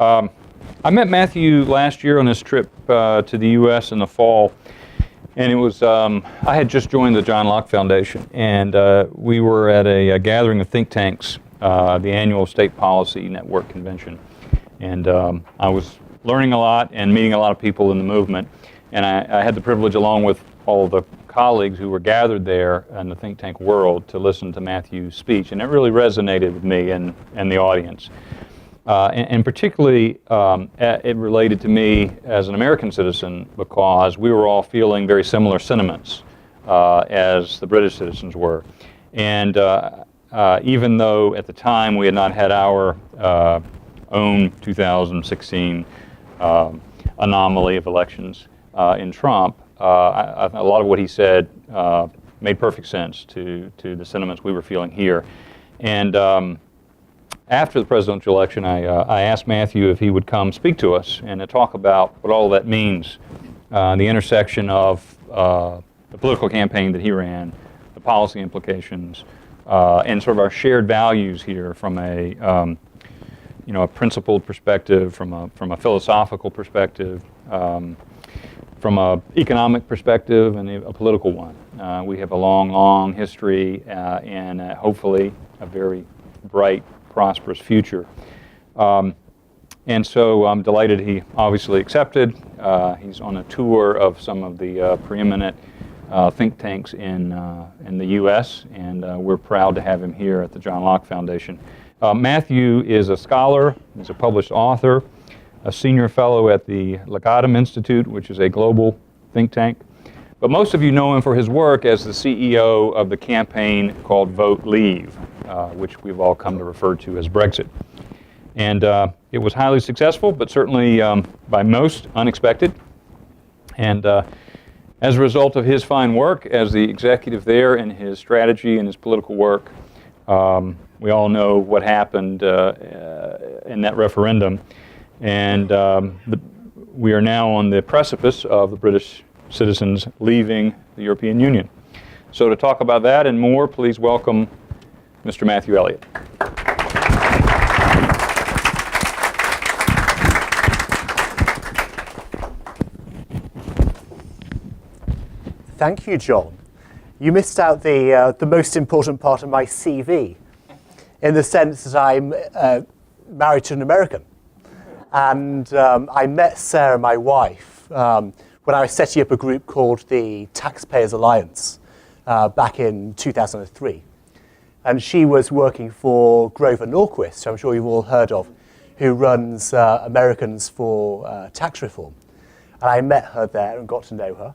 I met Matthew last year on his trip to the U.S. in the fall, and it was I had just joined the John Locke Foundation, and we were at a gathering of think tanks, the annual State Policy Network Convention, and I was learning a lot and meeting a lot of people in the movement, and I had the privilege, along with all of the colleagues who were gathered there in the think tank world, to listen to Matthew's speech, and it really resonated with me and the audience. And particularly, it related to me as an American citizen, because we were all feeling very similar sentiments as the British citizens were. And even though at the time we had not had our own 2016 anomaly of elections in Trump, a lot of what he said made perfect sense to the sentiments we were feeling here. And after the presidential election, I asked Matthew if he would come speak to us and to talk about what all that means, the intersection of the political campaign that he ran, the policy implications, and sort of our shared values here from a a principled perspective, from a philosophical perspective, from an economic perspective, and a political one. We have a long history and hopefully a very bright, prosperous future. And so I'm delighted he obviously accepted. He's on a tour of some of the preeminent think tanks in the U.S., and we're proud to have him here at the John Locke Foundation. Matthew is a scholar, he's a published author, a senior fellow at the Legatum Institute, which is a global think tank. But most of you know him for his work as the CEO of the campaign called Vote Leave, which we've all come to refer to as Brexit. And it was highly successful, but certainly by most unexpected. And as a result of his fine work as the executive there and his strategy and his political work, we all know what happened in that referendum. And we are now on the precipice of the British citizens leaving the European Union. So to talk about that and more, please welcome Mr. Matthew Elliott. Thank you, John. You missed out the most important part of my CV, in the sense that I'm married to an American. And I met Sarah, my wife, when I was setting up a group called the Taxpayers Alliance back in 2003. And she was working for Grover Norquist, who I'm sure you've all heard of, who runs Americans for Tax Reform. And I met her there and got to know her.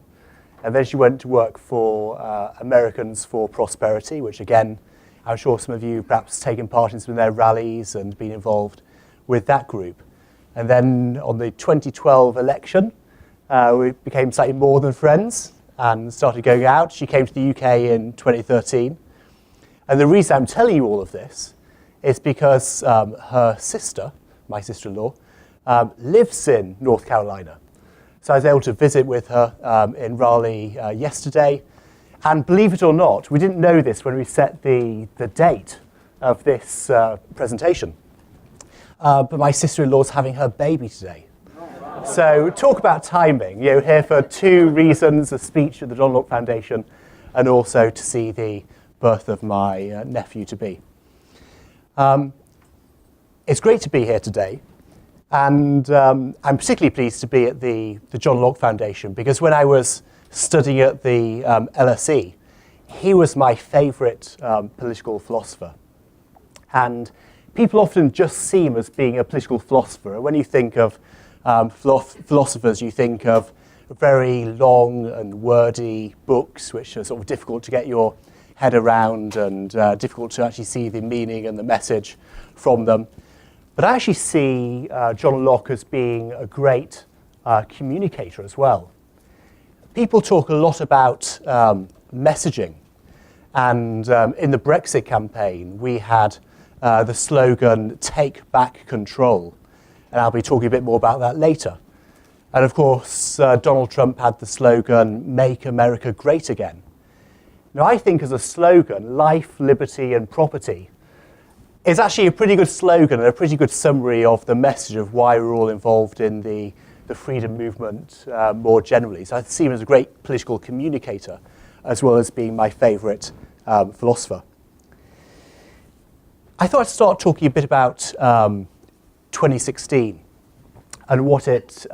And then she went to work for Americans for Prosperity, which again, I'm sure some of you perhaps taken part in some of their rallies and been involved with that group. And then on the 2012 election, we became slightly more than friends and started going out. She came to the UK in 2013. And the reason I'm telling you all of this is because her sister, my sister-in-law, lives in North Carolina. So I was able to visit with her in Raleigh yesterday. And believe it or not, we didn't know this when we set the date of this presentation. But my sister-in-law's having her baby today. So talk about timing. You're here for two reasons: a speech at the John Locke Foundation and also to see the birth of my nephew-to-be. It's great to be here today. And I'm particularly pleased to be at the John Locke Foundation, because when I was studying at the LSE, he was my favourite political philosopher. And people often just see him as being a political philosopher. And when you think of philosophers, you think of very long and wordy books, which are sort of difficult to get your head around and difficult to actually see the meaning and the message from them. But I actually see John Locke as being a great communicator as well. People talk a lot about messaging. And in the Brexit campaign, we had the slogan, "Take back control." And I'll be talking a bit more about that later. And of course, Donald Trump had the slogan, "Make America Great Again." Now, I think as a slogan, life, liberty, and property It's actually a pretty good slogan and a pretty good summary of the message of why we're all involved in the freedom movement more generally. So I see him as a great political communicator, as well as being my favourite philosopher. I thought I'd start talking a bit about 2016 and what it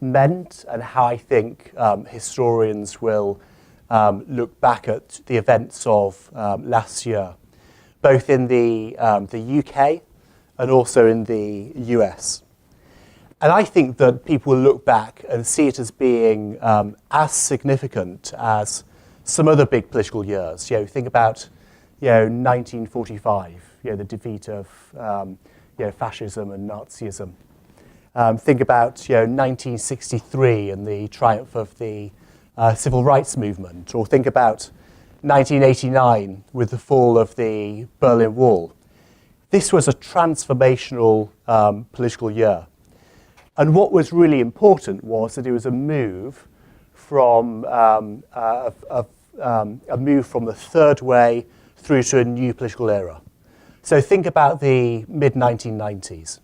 meant, and how I think historians will look back at the events of last year, both in the UK and also in the US. And I think that people will look back and see it as being as significant as some other big political years. Think about 1945, the defeat of fascism and Nazism. Think about 1963 and the triumph of the civil rights movement, or think about 1989 with the fall of the Berlin Wall. This was a transformational political year. And what was really important was that it was a move from the third way through to a new political era. So think about the mid-1990s.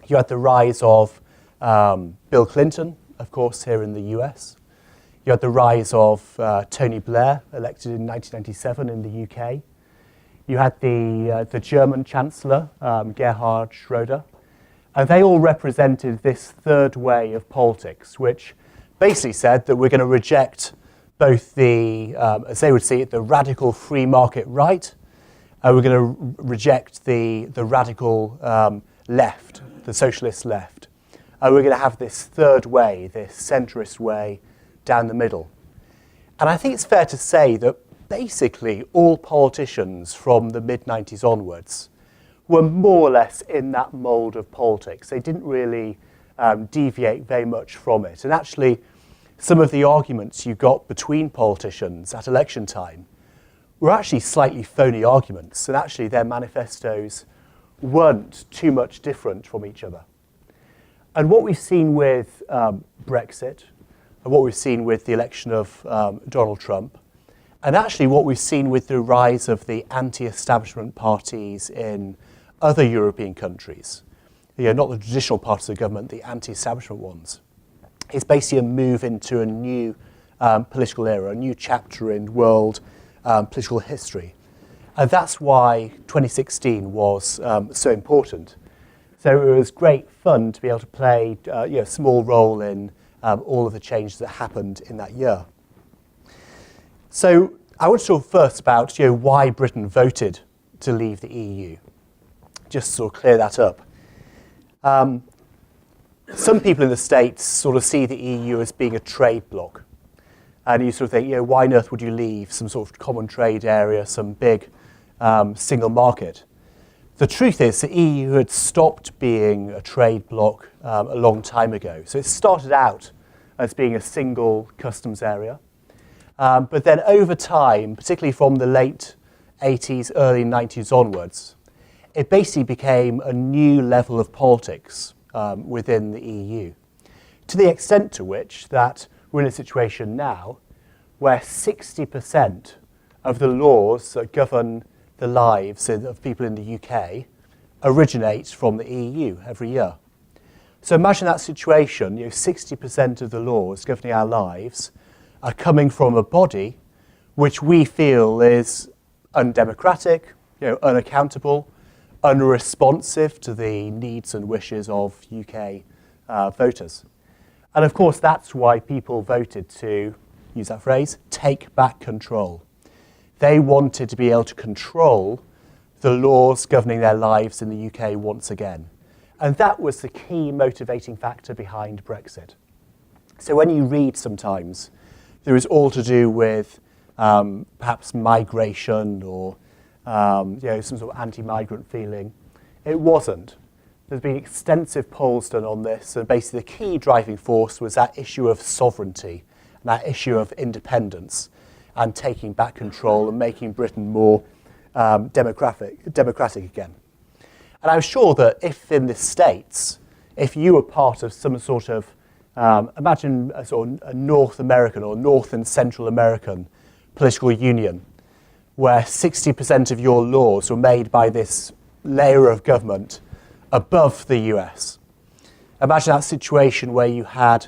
You had the rise of Bill Clinton, of course, here in the US. You had the rise of Tony Blair, elected in 1997 in the UK. You had the German Chancellor, Gerhard Schröder. And they all represented this third way of politics, which basically said that we're going to reject both the, as they would see it, the radical free market right, and we're going to reject the radical left, the socialist left. And we're going to have this third way, this centrist way down the middle. And I think it's fair to say that basically all politicians from the mid-90s onwards were more or less in that mould of politics. They didn't really deviate very much from it. And actually, some of the arguments you got between politicians at election time were actually slightly phony arguments, and actually their manifestos weren't too much different from each other. And what we've seen with Brexit, and what we've seen with the election of Donald Trump, and actually what we've seen with the rise of the anti-establishment parties in other European countries, not the traditional parts of the government, the anti-establishment ones, is basically a move into a new political era, a new chapter in world political history. And that's why 2016 was so important. So it was great fun to be able to play a small role in all of the changes that happened in that year. So I want to talk first about why Britain voted to leave the EU. Just sort of clear that up. Some people in the States sort of see the EU as being a trade bloc. And you sort of think, why on earth would you leave some sort of common trade area, some big single market? The truth is the EU had stopped being a trade bloc a long time ago. So it started out as being a single customs area. But then over time, particularly from the late 80s, early 90s onwards, it basically became a new level of politics within the EU, to the extent to which that we're in a situation now where 60% of the laws that govern the lives of people in the UK originate from the EU every year. So imagine that situation, 60% of the laws governing our lives are coming from a body which we feel is undemocratic, unaccountable, unresponsive to the needs and wishes of UK voters. And of course, that's why people voted to, use that phrase, take back control. They wanted to be able to control the laws governing their lives in the UK once again. And that was the key motivating factor behind Brexit. So when you read sometimes, there is all to do with perhaps migration or some sort of anti-migrant feeling. It wasn't. There's been extensive polls done on this, and basically the key driving force was that issue of sovereignty, and that issue of independence, and taking back control and making Britain more democratic again. And I'm sure that if in the States, if you were part of some sort of, imagine a sort of a North American or North and Central American political union, where 60% of your laws were made by this layer of government above the US. Imagine that situation where you had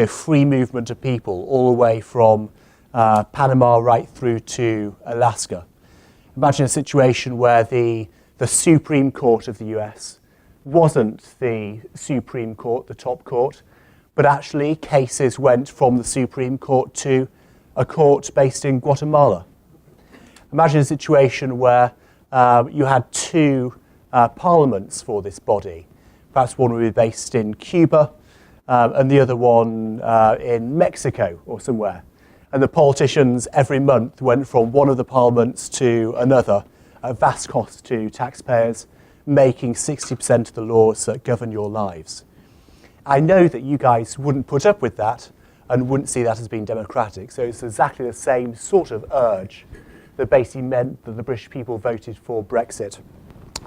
free movement of people all the way from Panama right through to Alaska. Imagine a situation where the Supreme Court of the US wasn't the Supreme Court, the top court, but actually cases went from the Supreme Court to a court based in Guatemala. Imagine a situation where you had two parliaments for this body. Perhaps one would be based in Cuba and the other one in Mexico or somewhere. And the politicians every month went from one of the parliaments to another at vast cost to taxpayers, making 60% of the laws that govern your lives. I know that you guys wouldn't put up with that and wouldn't see that as being democratic. So it's exactly the same sort of urge that basically meant that the British people voted for Brexit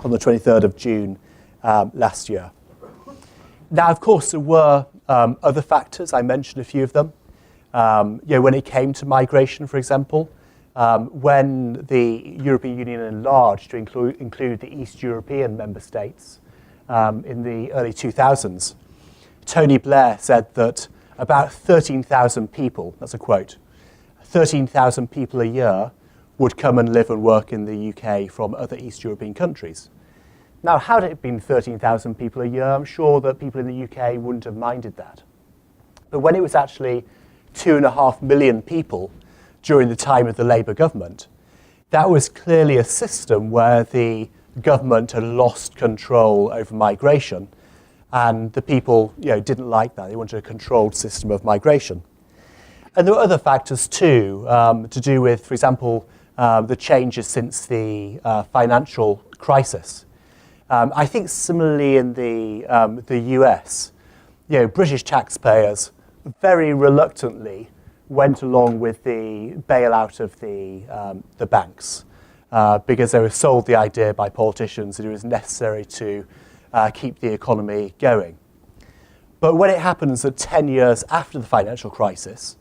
on the 23rd of June last year. Now, of course, there were other factors. I mentioned a few of them. When it came to migration, for example, when the European Union enlarged to include the East European member states in the early 2000s, Tony Blair said that about 13,000 people, that's a quote, 13,000 people a year would come and live and work in the UK from other East European countries. Now, had it been 13,000 people a year, I'm sure that people in the UK wouldn't have minded that. But when it was actually 2.5 million people during the time of the Labour government, that was clearly a system where the government had lost control over migration, and the people didn't like that. They wanted a controlled system of migration. And there were other factors too, to do with, for example, the changes since the financial crisis. I think similarly in the US, British taxpayers very reluctantly went along with the bailout of the banks because they were sold the idea by politicians that it was necessary to keep the economy going. But when it happens that 10 years after the financial crisis,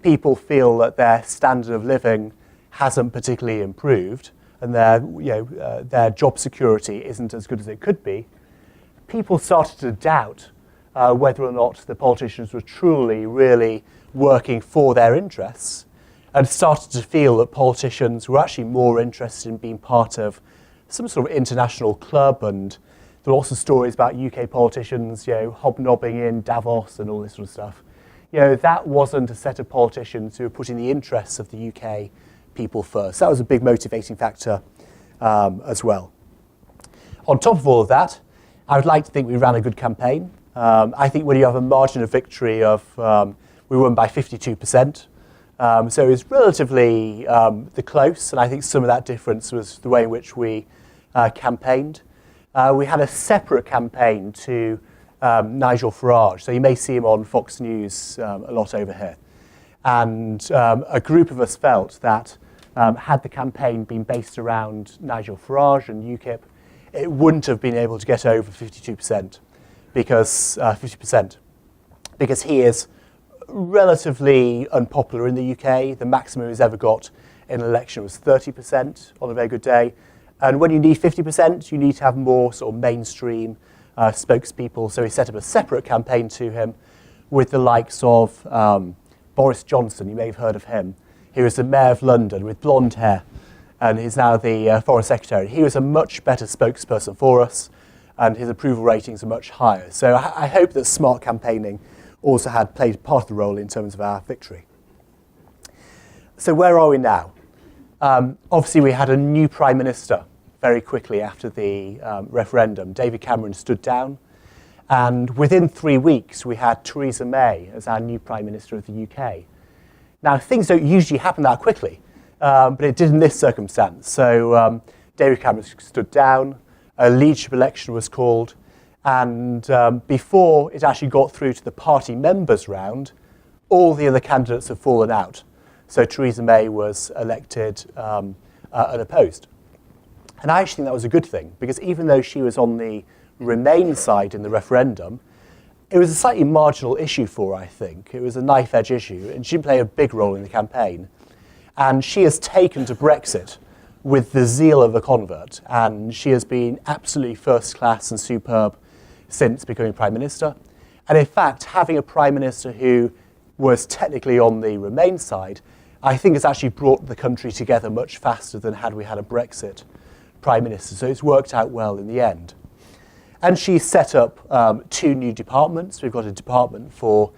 people feel that their standard of living hasn't particularly improved and their job security isn't as good as it could be, people started to doubt whether or not the politicians were truly, really working for their interests, and started to feel that politicians were actually more interested in being part of some sort of international club. And there are lots of stories about UK politicians, hobnobbing in Davos and all this sort of stuff. That wasn't a set of politicians who were putting the interests of the UK people first. That was a big motivating factor as well. On top of all of that, I would like to think we ran a good campaign. I think when you have a margin of victory of, we won by 52%, so it was relatively close, and I think some of that difference was the way in which we campaigned. We had a separate campaign to Nigel Farage, so you may see him on Fox News a lot over here. And a group of us felt that had the campaign been based around Nigel Farage and UKIP, it wouldn't have been able to get over 50%, because he is relatively unpopular in the UK. The maximum he's ever got in an election was 30% on a very good day. And when you need 50%, you need to have more sort of mainstream spokespeople. So he set up a separate campaign to him with the likes of Boris Johnson. You may have heard of him. He was the Mayor of London with blonde hair, and he's now the Foreign Secretary. He was a much better spokesperson for us, and his approval ratings are much higher. So I hope that smart campaigning also had played part of the role in terms of our victory. So where are we now? Obviously, we had a new Prime Minister very quickly after the referendum. David Cameron stood down, and within 3 weeks, we had Theresa May as our new Prime Minister of the UK. Now, things don't usually happen that quickly, but it did in this circumstance. So David Cameron stood down, a leadership election was called, and before it actually got through to the party members round, all the other candidates have fallen out. So Theresa May was elected unopposed. And I actually think that was a good thing, because even though she was on the Remain side in the referendum, it was a slightly marginal issue for her, I think. It was a knife-edge issue, and she didn't play a big role in the campaign. And she has taken to Brexit with the zeal of a convert, and she has been absolutely first class and superb since becoming Prime Minister. And in fact, having a Prime Minister who was technically on the Remain side, I think has actually brought the country together much faster than had we had a Brexit Prime Minister. So it's worked out well in the end. And she's set up 2 new departments. We've got a department for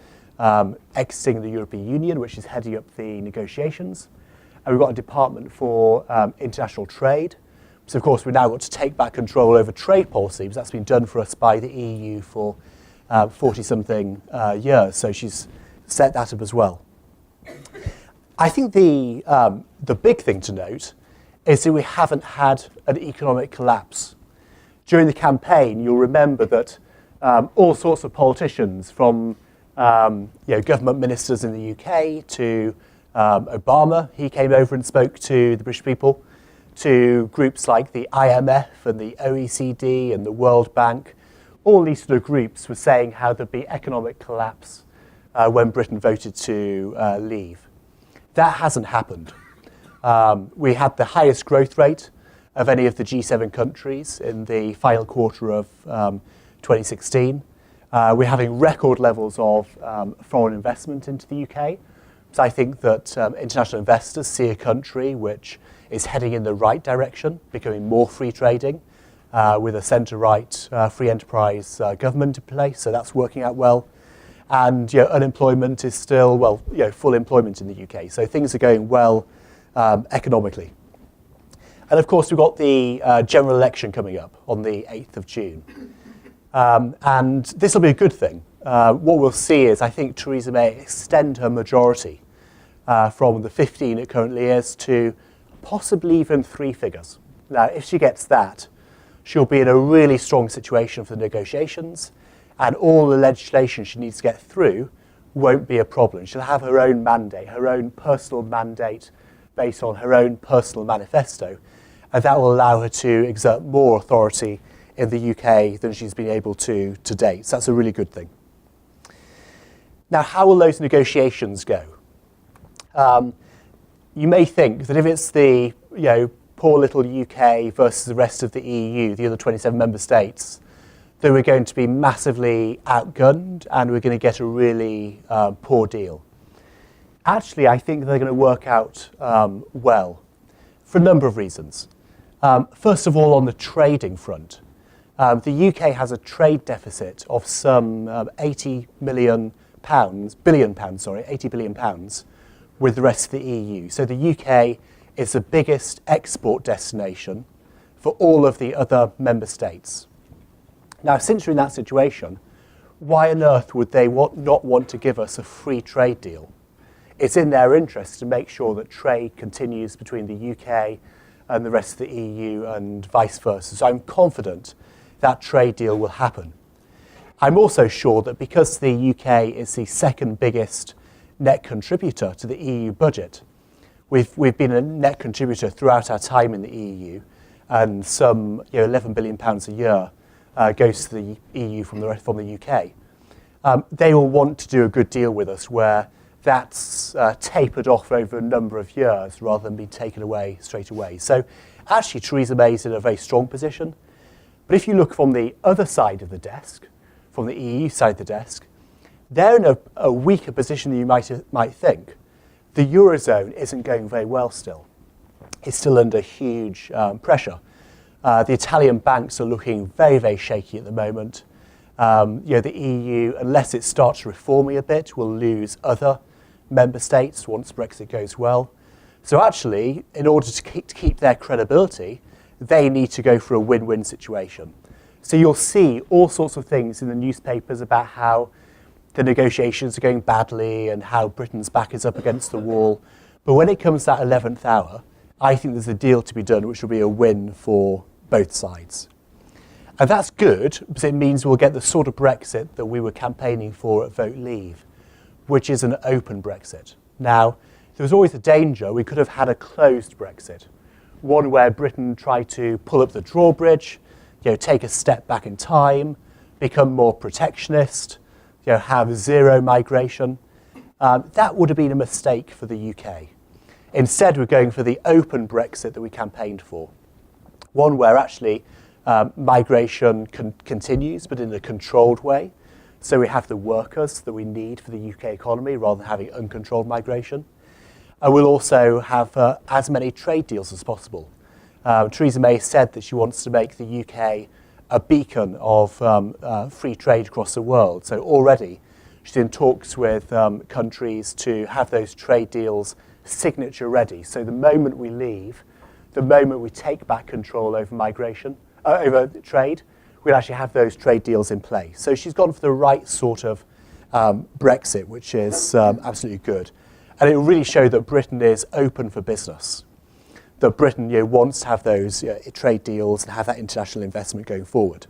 exiting the European Union, which is heading up the negotiations. And we've got a department for international trade. So, of course, we've now got to take back control over trade policy, because that's been done for us by the EU for 40-something years. So she's set that up as well. I think the big thing to note is that we haven't had an economic collapse. During the campaign, you'll remember that all sorts of politicians, from government ministers in the UK to Obama, he came over and spoke to the British people, to groups like the IMF and the OECD and the World Bank. All these sort of groups were saying how there'd be economic collapse when Britain voted to leave. That hasn't happened. We had the highest growth rate of any of the G7 countries in the final quarter of 2016. We're having record levels of foreign investment into the UK. So I think that international investors see a country which is heading in the right direction, becoming more free trading, with a centre-right free enterprise government in place. So that's working out well. And unemployment is still, full employment in the UK. So things are going well economically. And of course, we've got the general election coming up on the 8th of June. And this will be a good thing. What we'll see is, I think, Theresa May extend her majority from the 15 it currently is to possibly even 3 figures. Now, if she gets that, she'll be in a really strong situation for the negotiations, and all the legislation she needs to get through won't be a problem. She'll have her own mandate, her own personal mandate based on her own personal manifesto, and that will allow her to exert more authority in the UK than she's been able to date. So that's a really good thing. Now, how will those negotiations go? You may think that if it's the poor little UK versus the rest of the EU, the other 27 member states, that we're going to be massively outgunned and we're going to get a really poor deal. Actually, I think they're going to work out well for a number of reasons. First of all, on the trading front, the UK has a trade deficit of some 80 billion pounds with the rest of the EU. So the UK is the biggest export destination for all of the other member states. Now, since we're in that situation, why on earth would they not want to give us a free trade deal? It's in their interest to make sure that trade continues between the UK and the rest of the EU and vice versa. So I'm confident that trade deal will happen. I'm also sure that because the UK is the second biggest net contributor to the EU budget, we've been a net contributor throughout our time in the EU, and some £11 billion a year goes to the EU from the UK. They will want to do a good deal with us where that's tapered off over a number of years rather than being taken away straight away. So actually, Theresa May is in a very strong position. But if you look from the other side of the desk, from the EU side of the desk, they're in a weaker position than you might think. The Eurozone isn't going very well still. It's still under huge pressure. The Italian banks are looking very, very shaky at the moment. The EU, unless it starts reforming a bit, will lose other member states once Brexit goes well. So actually, in order to keep their credibility, they need to go for a win-win situation. So you'll see all sorts of things in the newspapers about how the negotiations are going badly and how Britain's back is up against the wall. But when it comes to that 11th hour, I think there's a deal to be done which will be a win for both sides. And that's good because it means we'll get the sort of Brexit that we were campaigning for at Vote Leave, which is an open Brexit. Now, there was always a danger we could have had a closed Brexit, one where Britain tried to pull up the drawbridge, take a step back in time, become more protectionist, have zero migration. That would have been a mistake for the UK. Instead, we're going for the open Brexit that we campaigned for, one where actually migration continues, but in a controlled way. So we have the workers that we need for the UK economy rather than having uncontrolled migration. And we'll also have as many trade deals as possible. Theresa May said that she wants to make the UK a beacon of free trade across the world. So already she's in talks with countries to have those trade deals signature ready. So the moment we leave, the moment we take back control over migration, over trade, we'll actually have those trade deals in place. So she's gone for the right sort of Brexit, which is absolutely good. And it will really show that Britain is open for business, that Britain wants to have those trade deals and have that international investment going forward.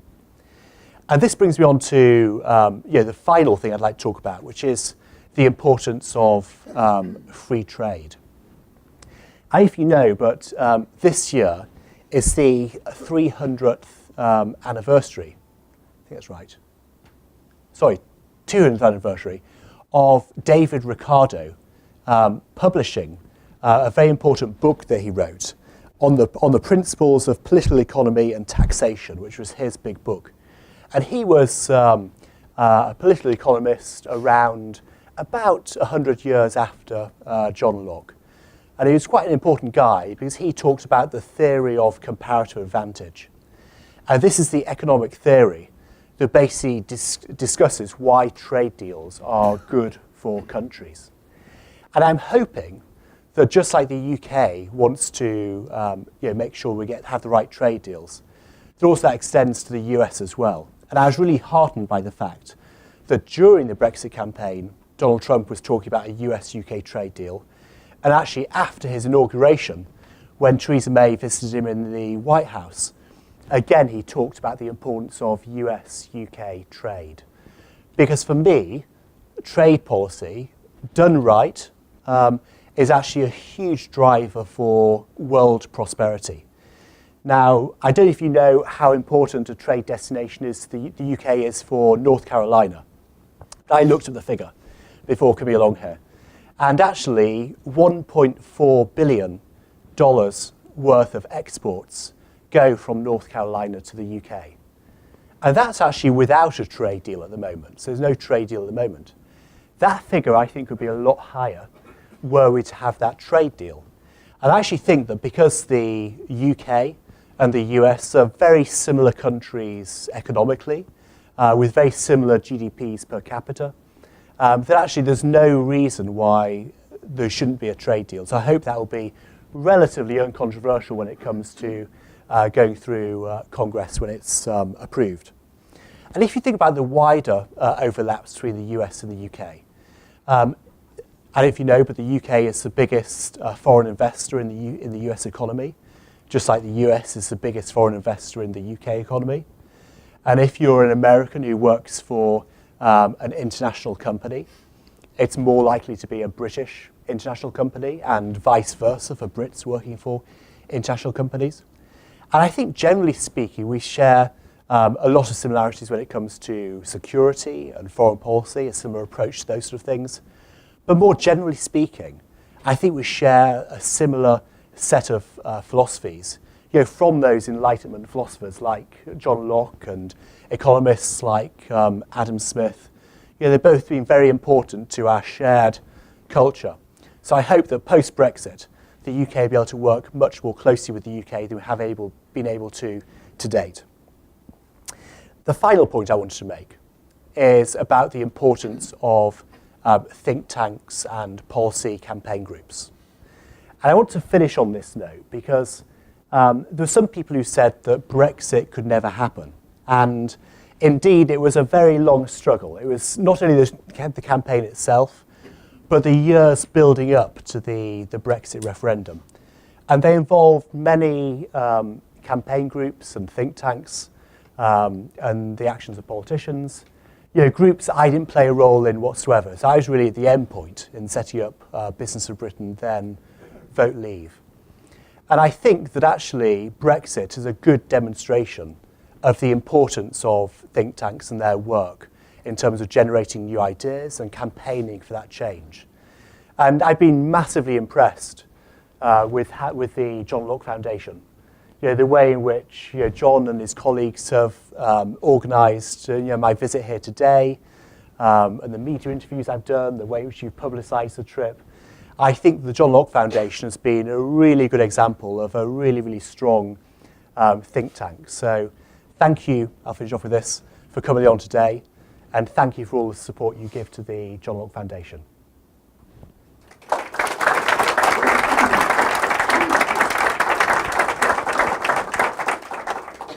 And this brings me on to the final thing I'd like to talk about, which is the importance of free trade. If you know, but this year is the 300th anniversary, I think that's right, 200th anniversary of David Ricardo publishing a very important book that he wrote on the principles of political economy and taxation, which was his big book. And he was a political economist around about 100 years after John Locke. And he was quite an important guy because he talked about the theory of comparative advantage. And this is the economic theory that basically discusses why trade deals are good for countries. And I'm hoping that just like the UK wants to make sure we have the right trade deals, that also that extends to the US as well. And I was really heartened by the fact that during the Brexit campaign, Donald Trump was talking about a US-UK trade deal. And actually after his inauguration, when Theresa May visited him in the White House, again he talked about the importance of US-UK trade. Because for me, trade policy, done right, is actually a huge driver for world prosperity. Now, I don't know if you know how important a trade destination is the UK is for North Carolina. I looked at the figure before coming along here. And actually, $1.4 billion worth of exports go from North Carolina to the UK. And that's actually without a trade deal at the moment. So there's no trade deal at the moment. That figure, I think, would be a lot higher were we to have that trade deal. And I actually think that because the UK and the US are very similar countries economically, with very similar GDPs per capita, that actually there's no reason why there shouldn't be a trade deal. So I hope that will be relatively uncontroversial when it comes to going through Congress when it's approved. And if you think about the wider overlaps between the US and the UK, I don't know if you know, but the UK is the biggest foreign investor in the US economy, just like the US is the biggest foreign investor in the UK economy. And if you're an American who works for an international company, it's more likely to be a British international company and vice versa for Brits working for international companies. And I think generally speaking, we share a lot of similarities when it comes to security and foreign policy, a similar approach to those sort of things. But more generally speaking, I think we share a similar set of philosophies, from those Enlightenment philosophers like John Locke and economists like Adam Smith. They've both been very important to our shared culture. So I hope that post-Brexit, the UK will be able to work much more closely with the UK than we have been able to date. The final point I wanted to make is about the importance of think tanks and policy campaign groups. And I want to finish on this note because there were some people who said that Brexit could never happen. And indeed, it was a very long struggle. It was not only the campaign itself, but the years building up to the Brexit referendum. And they involved many campaign groups and think tanks and the actions of politicians, groups that I didn't play a role in whatsoever. So I was really at the end point in setting up Business of Britain, then Vote Leave. And I think that actually Brexit is a good demonstration of the importance of think tanks and their work in terms of generating new ideas and campaigning for that change. And I've been massively impressed with the John Locke Foundation. The way in which John and his colleagues have organised my visit here today, and the media interviews I've done, the way in which you've publicised the trip. I think the John Locke Foundation has been a really good example of a really, really strong think tank. So thank you, I'll finish off with this, for coming on today, and thank you for all the support you give to the John Locke Foundation.